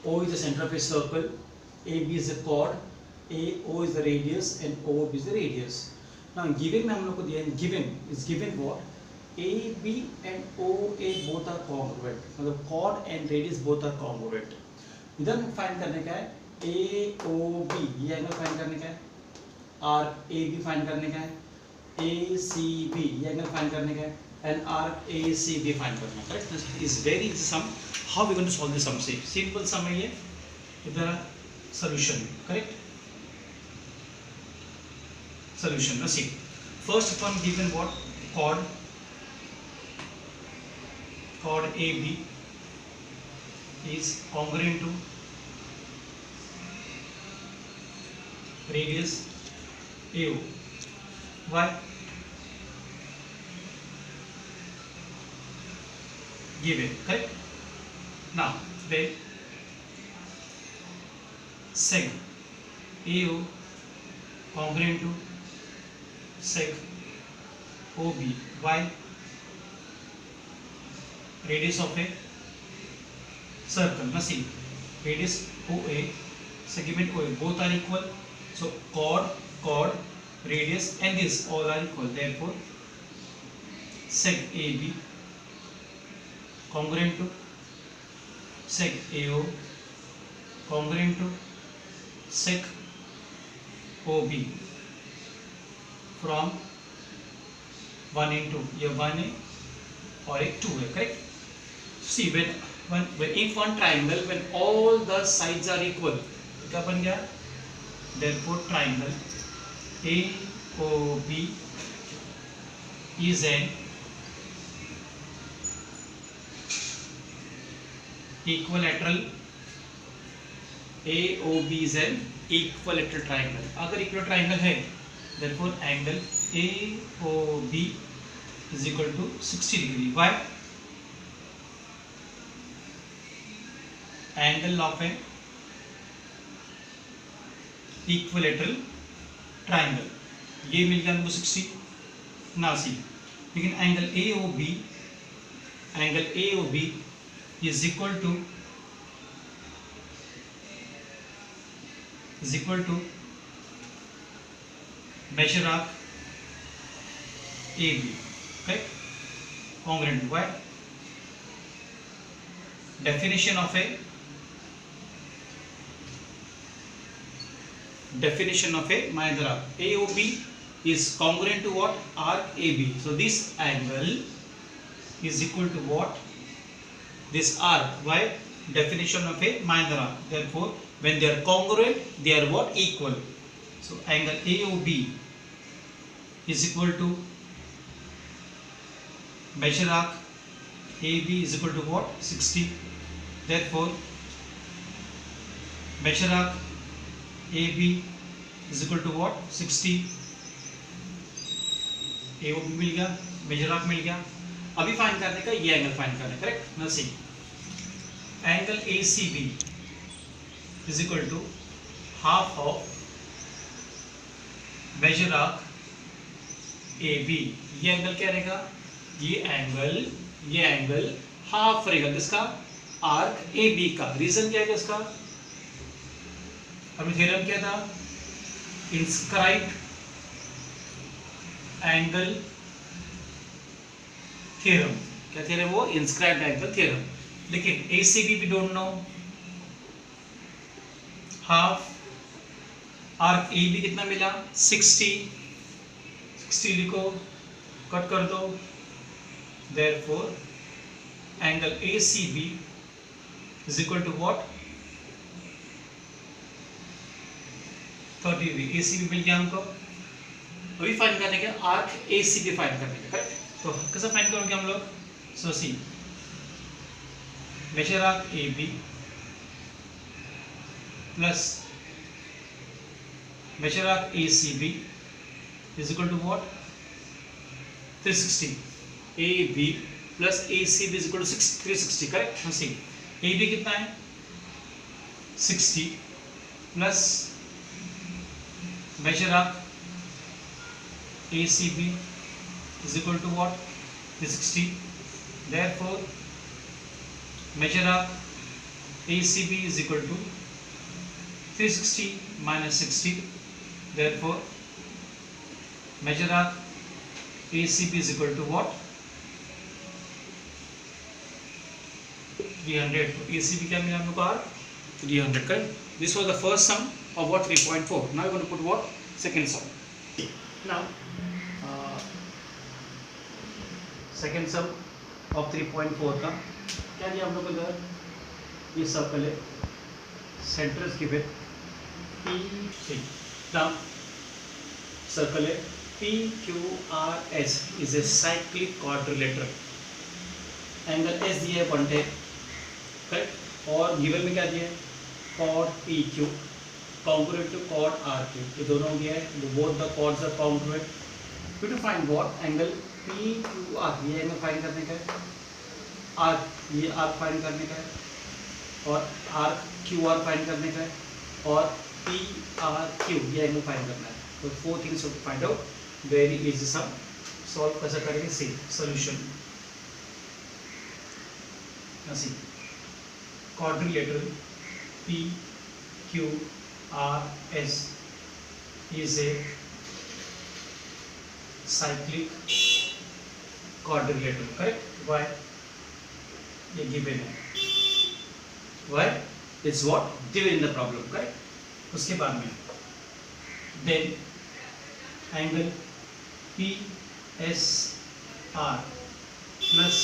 O is the center of a circle, AB is the chord, AO is the radius and OB is the radius. Now given में हम लोग को दिया है, given what? AB and OA both are congruent, मतलब chord and radius both are congruent. इधर में find करने का है AOB, ये एंगल फाइंड करने का है, RAB फाइंड करने का है, ACB ये एंगल फाइंड करने का है, and RACB फाइंड करना है. Correct? This is very easy sum. How we going to solve this sum? Simple sum है ये. इधर solution. Correct? solution. Now see, first one given what? Chord AB is congruent to radius AO. Why? Given. Correct? Now then sec AO congruent to sec OB. Why? Radius of a circle. Now see, radius OA, segment OA, both are equal. So chord, radius and this all are equal. Therefore, sec AB congruent to sec AO congruent to sec OB from 1 into ये 1 है और एक 2 है. Correct? See, when if one triangle, when all the sides are equal, क्या बन गया? Therefore triangle AOB is an equilateral. AOB is an equilateral triangle. अगर equilateral triangle है, therefore angle AOB is equal to 60 degree. Why? Angle of an equilateral triangle ये मिल गया हमको 60. ना सी, लेकिन angle AOB is equal to measure of AB. Correct? Congruent. Why? Definition of a minor arc. AOB is congruent to what? Arc AB. So this angle is equal to what? This arc. Why? Definition of a minor arc. Therefore, when they are congruent, they are what? Equal. So angle AOB is equal to measure arc AB is equal to what? 60. Therefore, measure arc AB is equal to what? 60. AOB मिल गया, measure arc मिल गया. अभी find करने का ये angle find करना है. Correct? ना सी, angle ACB is equal to half of measure arc AB. ये एंगल क्या रहेगा? ये एंगल हाफ रहेगा किसका? आर्क AB का. रीजन क्या है इसका? अभी थ्योरम क्या था? Inscribed angle theorem. क्या थ्योरम वो? Inscribed angle theorem. लेकिन ACB भी don't know. Half arc AB कितना मिला? 60 लिखो, कट कर दो. Therefore, angle ACB is equal to what? 30 degree. ACB मिल गया हमको. अभी फाइंड करने के आर्क ACB फाइंड करने का. करेक्ट? तो कैसे फाइंड करोगे हम लोग? So see, measure arc AB plus measure arc ACB is equal to what? 360. AB plus ACB is equal to 360. Correct? Now see, AB कितना है? 60 plus measure arc ACB is equal to what? 360. Therefore, measure arc ACB is equal to 360 minus 60. Therefore, measure arc ACB is equal to what? 300. तो ACB क्या मिला हम लोग को R? 300. Correct. This was the first sum of what? 3.4. Now we're going to put what? Second sum. Now, second sum of 3.4 का क्या दिया हम लोग को इधर? ये सर्कल है, centre is given P3. Now, circle है PQRS is a cyclic quadrilateral. Angle S दिया है 110. करेक्ट. और गिवन में क्या दिया है? Chord PQ congruent to chord RQ. ये दोनों दिया है. Both the chords are congruent. We to find what? Angle PQR. ये एंगल फाइंड करने का है. आर्क, ये आर्क फाइंड करने का है. और आर्क QR फाइंड करने का है. और PRQ ये एंगल फाइंड करना है. तो 4 things to find out. Very easy sum. Solve कैसे करेंगे? See solution. Now see quadrilateral PQRS is a cyclic quadrilateral. Correct? Why? ये given है. Why? It's what? Given in the problem. Correct? उसके बाद में then angle PSR plus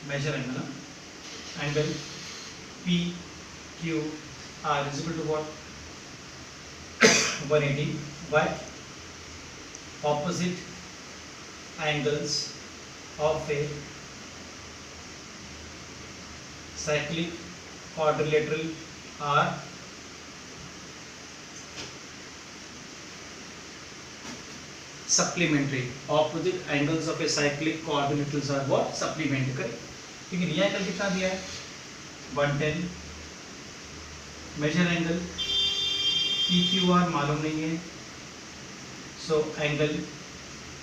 measure angle PQR is equal to what? 180 by opposite angles of a cyclic quadrilateral are supplementary. Opposite angles of a cyclic quadrilaterals are what? Supplementary. Correct. क्योंकि रिया angle कितना दिया है? 110. Major angle PQR मालूम नहीं है. So angle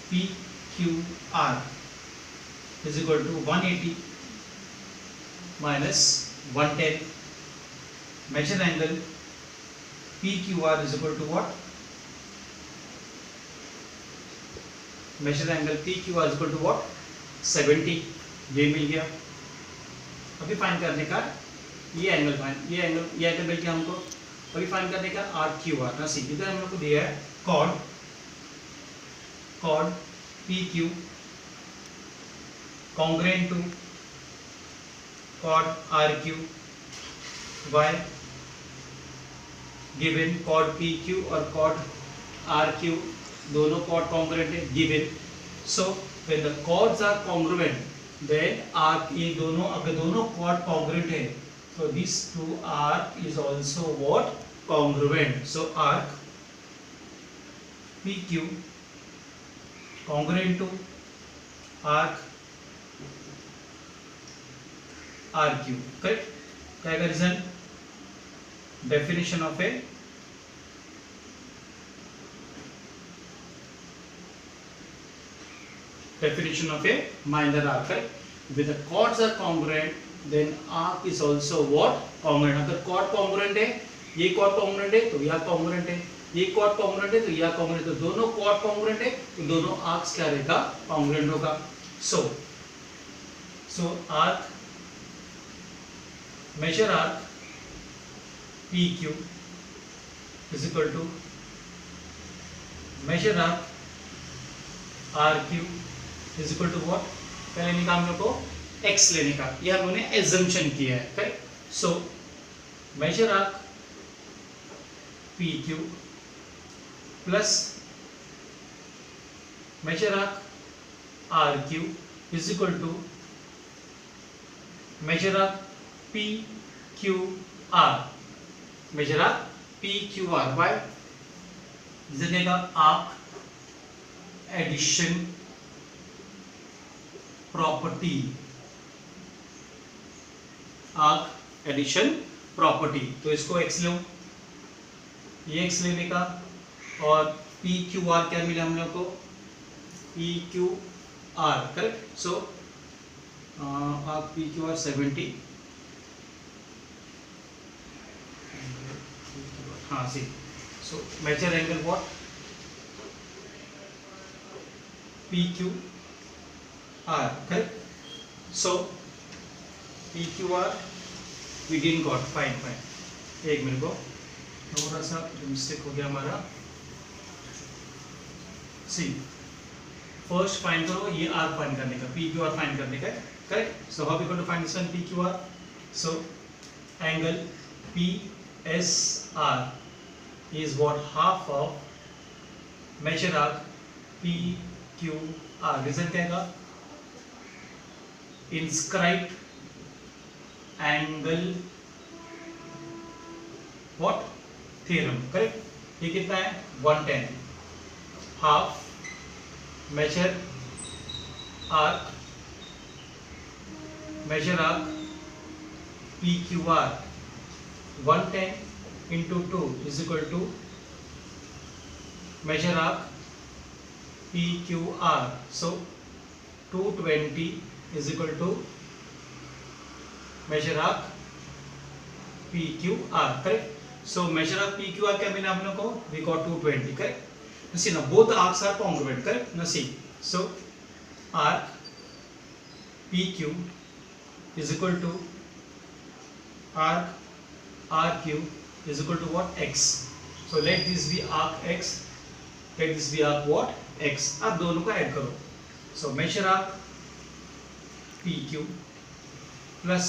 PQR is equal to 180 minus 110. Measure angle PQR is equal to what? Measure angle PQR is equal to what? 70. ये मिल गया. अभी फाइंड करने का ये एंगल फाइंड, ये एंगल मिल गया हमको. अभी फाइंड करने का RQR. ना सी इधर हम लोग को दिया है chord PQ congruent to chord RQ. Why? Given chord PQ और chord RQ दोनों chord congruent है. Given. So when the chords are congruent, then arc ये दोनों अगर दोनों chord congruent है, so this two arc is also what? Congruent. So arc PQ congruent to arc RQ. Correct? क्या है reason? Definition of a minor arc. Correct? When the chords are congruent, then arc is also what? Congruent. अगर chord congruent है, ये chord congruent है तो यह congruent है, ये chord congruent है तो यह congruent है. तो दोनों chord congruent है तो दोनों arcs क्या रहेगा? Congruent होगा. So arc, measure arc PQ is equal to measure arc RQ is equal to what? पहले लेने का हम लोग को x लेने का, ये हम लोगों ने assumption किया है. Correct. So measure arc PQ plus measure arc RQ is equal to measure arc PQR. measure arc PQR. Why? इसे देगा arc addition property. arc addition property. तो इसको x लो, ये x लेने का. और PQR क्या मिला हम लोग को? PQR. करेक्ट. सो आप PQR 70 हाँ सी, so major angle what, PQR, correct? So PQR we didn't got, fine fine, एक मिनट को थोड़ा सा मिस्टेक हो गया हमारा। सी फर्स्ट फाइंड करो ये आर फाइंड करने का, PQR फाइंड करने का, correct? So how we going to find this one PQR? So angle PSR is what, half of measure arc PQR। Result क्या है? inscribed angle what theorem, correct? ये कितना है? 110, half measure arc PQR 110 into 2 is equal to measure arc PQR, so 220 is equal to measure arc PQR, correct? So measure arc PQR क्या मिला हम लोग को? We got 220, correct? Now see, now both arcs are congruent, correct? Now see, so arc PQ is equal to arc RQ is equal to what? X. So let this be arc X, let this be arc what? X. अब दोनों को add करो, so measure arc PQ plus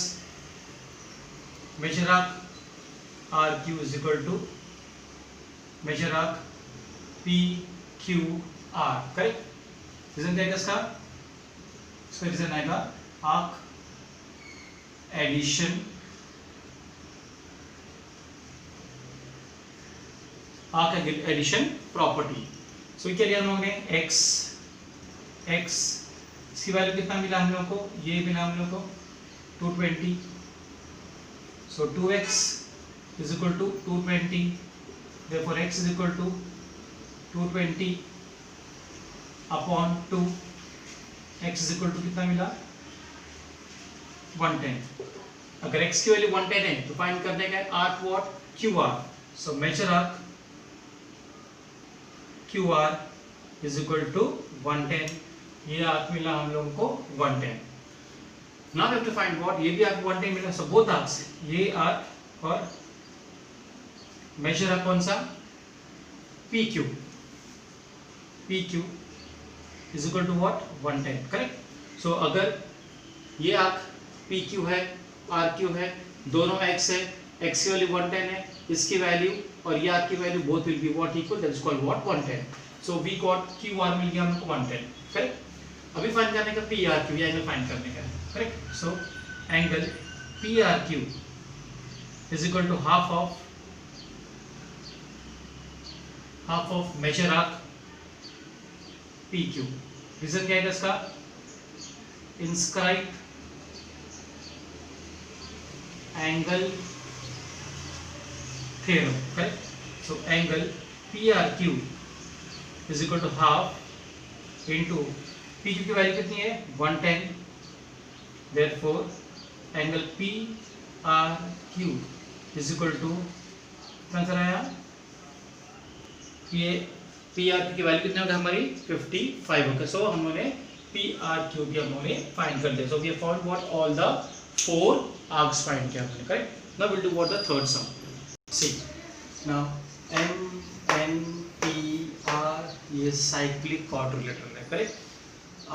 measure arc RQ is equal to measure arc PQR, correct? Reason क्या है इसका? इसका reason आएगा arc addition, arc addition property. So क्या लिया हम लोगों ने? x, इसकी वैल्यू कितना मिला हम लोगों को? ये मिला हम लोगों को 220, सो 2x is equal to 220, therefore x is equal to 220 upon 2, x is equal to कितना मिला? 110। अगर x की वैल्यू 110 है तो फाइंड करने का है arc what? QR। So measure arc QR is equal to 110, ये आर्क मिला हम लोगों को 110। Now we have to find what? ये भी आर्क 110 मिला, so both आर्क्स, ये आर्क और मेजर आर्क कौन सा? PQ is equal to what? 110, correct? So अगर ये आर्क PQ है, RQ है, दोनों x है, x की वैल्यू 110 है, इसकी वैल्यू और ये आर्क की value both will be what? Equal, that is called what? 110। So we got QR मिल गया हमको 110, करेक्ट? अभी फाइंड करने का PRQ, ये एंगल फाइंड करने का है, correct? So angle PRQ is equal to half of measure arc PQ। Reason क्या है इसका? inscribed angle theorem, correct? So angle PRQ is equal to half into PQ की वैल्यू कितनी है? 110, therefore angle PRQ is equal to कितना answer आया? ये PRQ की वैल्यू कितनी होगी हमारी? 55 होगा। सो हमने PRQ भी हमने फाइंड कर दिया। So we have found what? All the 4 arcs find किया हमने, correct? Now will do what? The third sum. See now MNPR ये साइक्लिक क्वाड्रिलेटरल है, करेक्ट?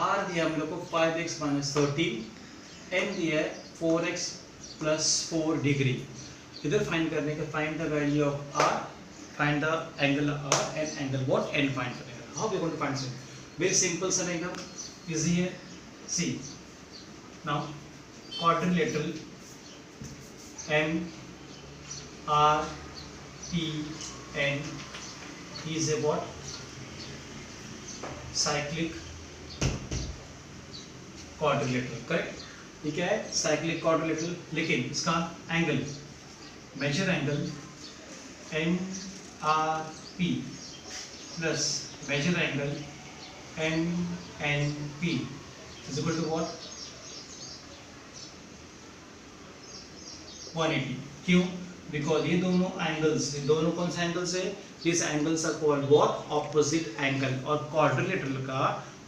R दिया हम लोग को 5x - 13, M दिया है 4x + 4 डिग्री। इधर फाइंड करने का, find the value of R, find the angle R and angle what? N find करेंगे। How we are going to find it? Very simple सा एकदम easy है। See now quadrilateral MRPN is a what? Cyclic quadrilateral, correct? ये क्या है? Cyclic quadrilateral, लेकिन इसका angle, measure angle MRP plus measure angle MNP is equal to what? 180। क्यों? Because ये दोनों कौन से एंगल्स है, this angles are called what, opposite angle, और क्वाड्रिलेटरल का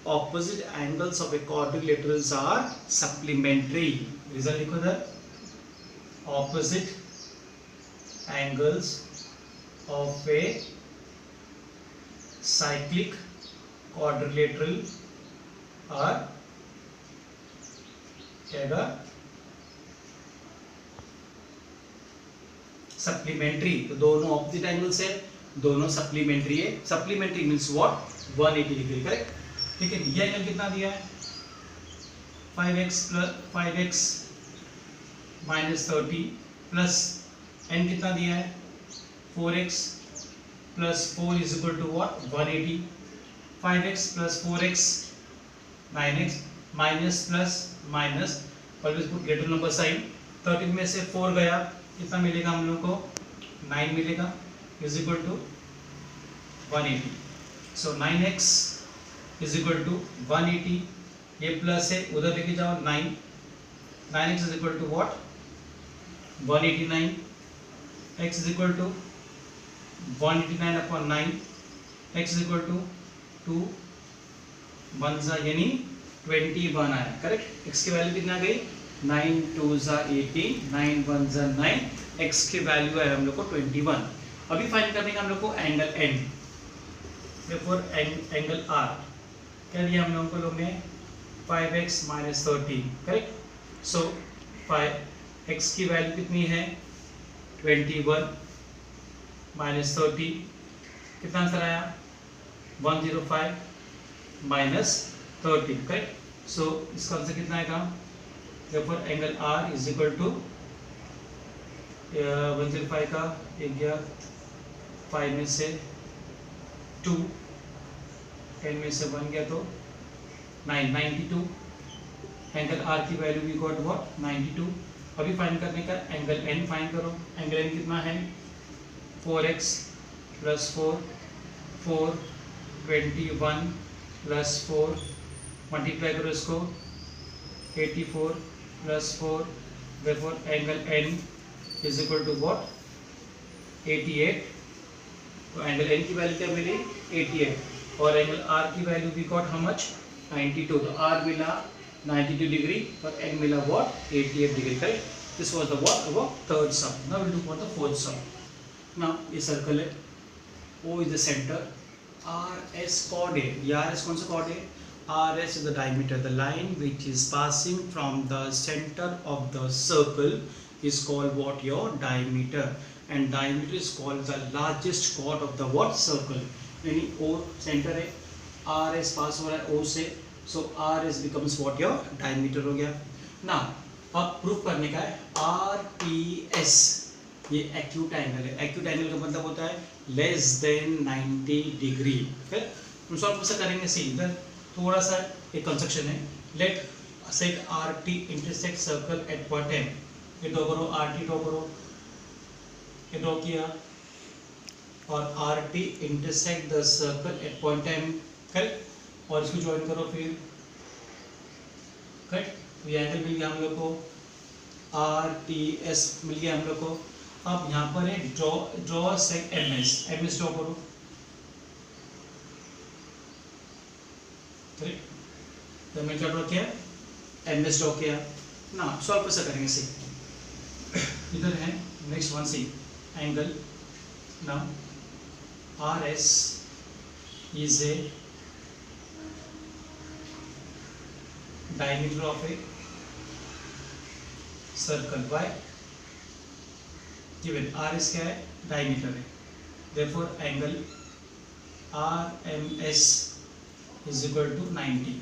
opposite angles of a quadrilaterals are supplementary. Result लिखो इधर, opposite angles of a cyclic quadrilateral are क्या, सप्लीमेंट्री। तो दोनों ऑपोजिट एंगल्स है, दोनों सप्लीमेंट्री है। Supplementary means what, 180 degree, correct. ठीक है, ये एंगल कितना दिया है, 5x माइनस 30 प्लस n कितना दिया है, 4x plus 4 is equal to what, 180। 5x plus 4x 9x minus plus minus, always put greater number sign. 13 में से 4 गया, कितना मिलेगा हम लोग को, 9 मिलेगा, is equal to 180। So 9x is equal to 180, ये प्लस है उधर लेके जाओ 9x is equal to what, 189, x is equal to 189 upon 9, x is equal to 2 1 यानी 21 आया, करेक्ट। x की वैल्यू कितना गई, 9 2 18, 9 1 9, x की वैल्यू है हम लोग को 21। अभी फाइंड करने का हम लोग को angle n, therefore angle r क्या दिया हम लोगों को, लोग ने 5x माइनस 30, करेक्ट। सो 5x की वैल्यू कितनी है, 21 माइनस 30, कितना आंसर आया, 105 माइनस 30, करेक्ट। सो इसका आंसर कितना आएगा, therefore angle r is equal to 105 का एक गया 5 में से 2, 10 में से 1 गया तो 92। एंगल r की वैल्यू वी गॉट व्हाट, 92। अभी फाइंड करने का एंगल n फाइंड करो। एंगल n कितना है, 4x प्लस 4 21 प्लस 4, मल्टीप्लाई करो इसको, 84 plus 4, therefore angle n is equal to what, 88। तो एंगल n की वैल्यू क्या मिली, 88, और एंगल r की value we got how much, 92। तो r मिला 92 डिग्री और n मिला what, 88 degree, correct. This was the what, our third sum. Now we will do for the fourth sum. नाउ ये सर्कल है, O is the centre, RS chord है, ये RS कौन सा chord है, RS is the diameter, the line which is passing from the center of the circle is called what, your diameter, and diameter is called the largest chord of the what, circle। यानी O center है, RS पास हो रहा है O से, so RS becomes what, your diameter हो गया। ना अब प्रूफ करने का है RPS, ये एक्यूट एंगल है। एक्यूट एंगल का मतलब होता है लेस देन 90 डिग्री। फिर हम सॉल्व कैसे करेंगे, सी इधर थोड़ा सा एक कंस्ट्रक्शन है, let set RT intersect circle at point M। ये ड्रॉ करो, RT ड्रॉ करो, ये ड्रॉ किया, और RT intersect the circle at point M, correct, और इसको ज्वाइन करो फिर, करेक्ट। तो ये एंगल मिल गया हम लोग को, RTS मिल गया हम लोग को। अब यहाँ पर है ड्रॉ सेक MS ड्रॉ करो, तो मैं क्या ड्रॉ किया, MS ड्रॉ किया ना। सॉल्व कैसे करेंगे, सी इधर है next one, see angle now RS is a diameter of a circle, why given RS क्या है, डायमीटर है, therefore angle RMS is equal to 90.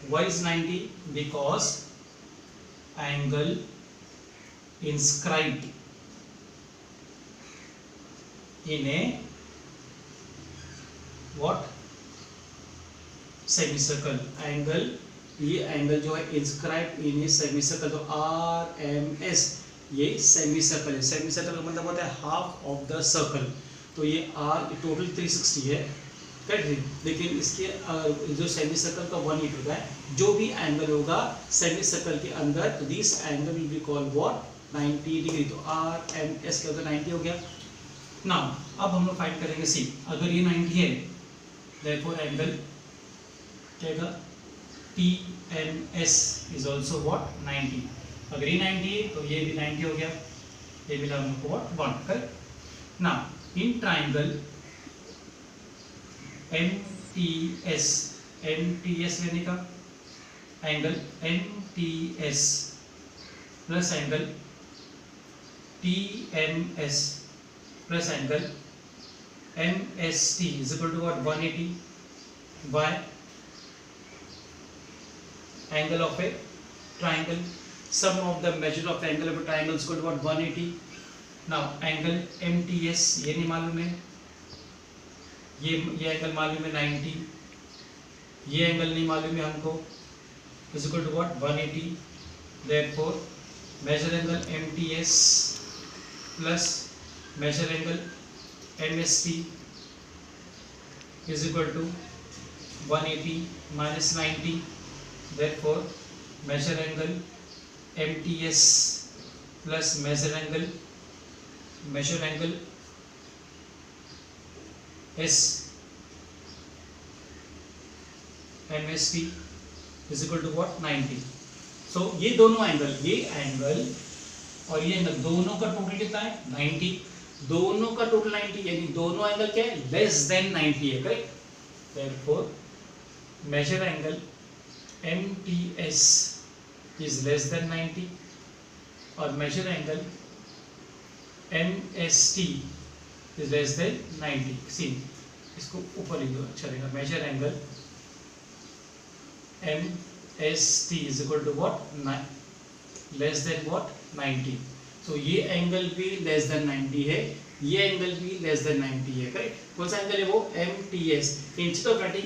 Why is 90? Because angle inscribed in a what, semicircle। Angle, ये angle जो है inscribed in a semicircle, तो RMS ये semi circle है। Semi circle का मतलब होता है हाफ ऑफ द सर्कल, तो ये R टोटल 360 है, करेक्ट। लेकिन इसके जो सेमी सर्कल का 180 होता है, जो भी एंगल होगा सेमी सर्कल के अंदर, तो this angle will be called what, 90 degree, तो आर एम एस क्या होता है 90 हो गया। नाउ अब हम लोग फाइंड करेंगे सी, अगर ये 90 है देयरफॉर एंगल क्या होगा T M S is also what 90। अगर ये 90 है तो ये भी 90 हो गया, ये मिला हम लोग को what 1, correct. Now in triangle M T S लेने का angle M T S plus angle T M S plus angle M S T is equal to what 180 by angle of a triangle, sum of the measure of angle of a triangle is equal to what 180। Now angle M T S ये नहीं मालूम है, ये angle मालूम है 90, ये angle नहीं मालूम है हमको, is equal to what 180। Therefore measure angle MTS plus measure angle MST is equal to 180 minus 90। Therefore measure angle MTS plus measure angle MST is equal to what 90। So ये दोनों angle, ये angle और ये angle दोनों का total कितना है 90, दोनों का टोटल 90, यानी दोनों एंगल क्या है लेस देन 90 है, correct. Therefore measure angle MTS is less than 90 और measure angle MST is less than 90। See इसको ऊपर लिख दो, अच्छा रहेगा। Measure angle MST is equal to what less than what 90। So ये एंगल भी लेस देन 90 है, ये एंगल भी लेस देन 90 है, करेक्ट। कौन सा एंगल है वो MTS। Instead of writing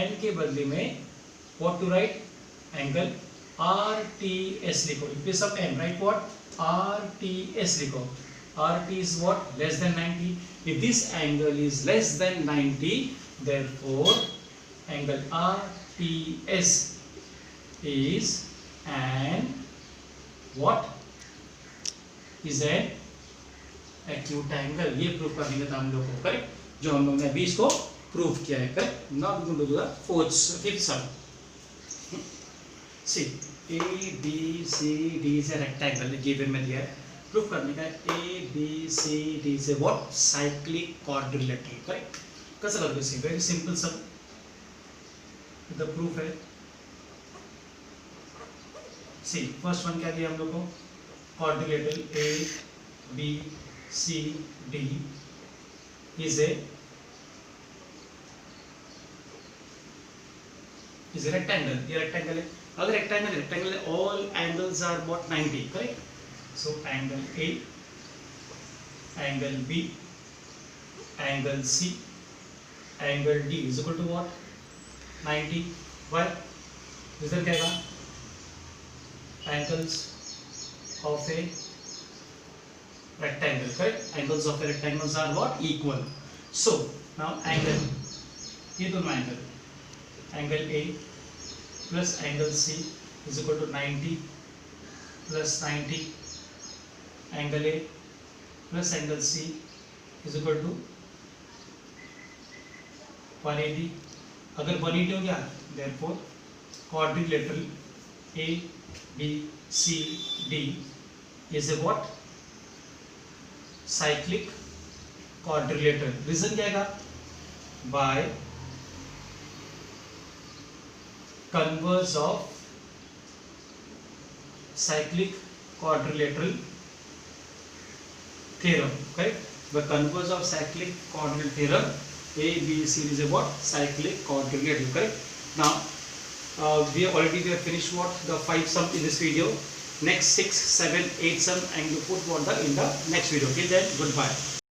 M के बदले में what to write angle RTS लिखो, in place of M write what RTS लिखो। RT is what less than 90. If this angle is less than 90, therefore angle RTS is an what is an acute angle। ये proof करने का था हम लोग को, correct, जो हम लोग ने अभी इसको प्रूफ किया है, correct. Now we will do the fifth sum. See ABCD is a rectangle given में दिया है, प्रूफ करने का ABCD is a what cyclic quadrilateral, correct. कैसा लग रहा है, very simple some, the proof है। सी फर्स्ट वन क्या दिया हम लोग को, quadrilateral ABCD is a rectangle, ये rectangle है। अगर rectangle है, all angles are what 90, correct। So angle A, angle B, angle C, angle D is equal to what 90। Why? Reason क्या है, angles of a rectangle, correct। Angles of a rectangles are what equal। So now angle, ये दोनों angle, angle A plus angle C is equal to 90 plus 90, angle A plus angle C is equal to 180। अगर 180 हो गया, therefore quadrilateral ABCD is a what cyclic quadrilateral। Reason क्या है, by converse of cyclic quadrilateral theorem, correct। By converse of cyclic quadrilateral theorem, ABCD is a what cyclic quadrilateral, correct। Now we have finished what the 5 sum in this video. Next 6, 7, 8 sum and you put what in the next video. Till then, goodbye.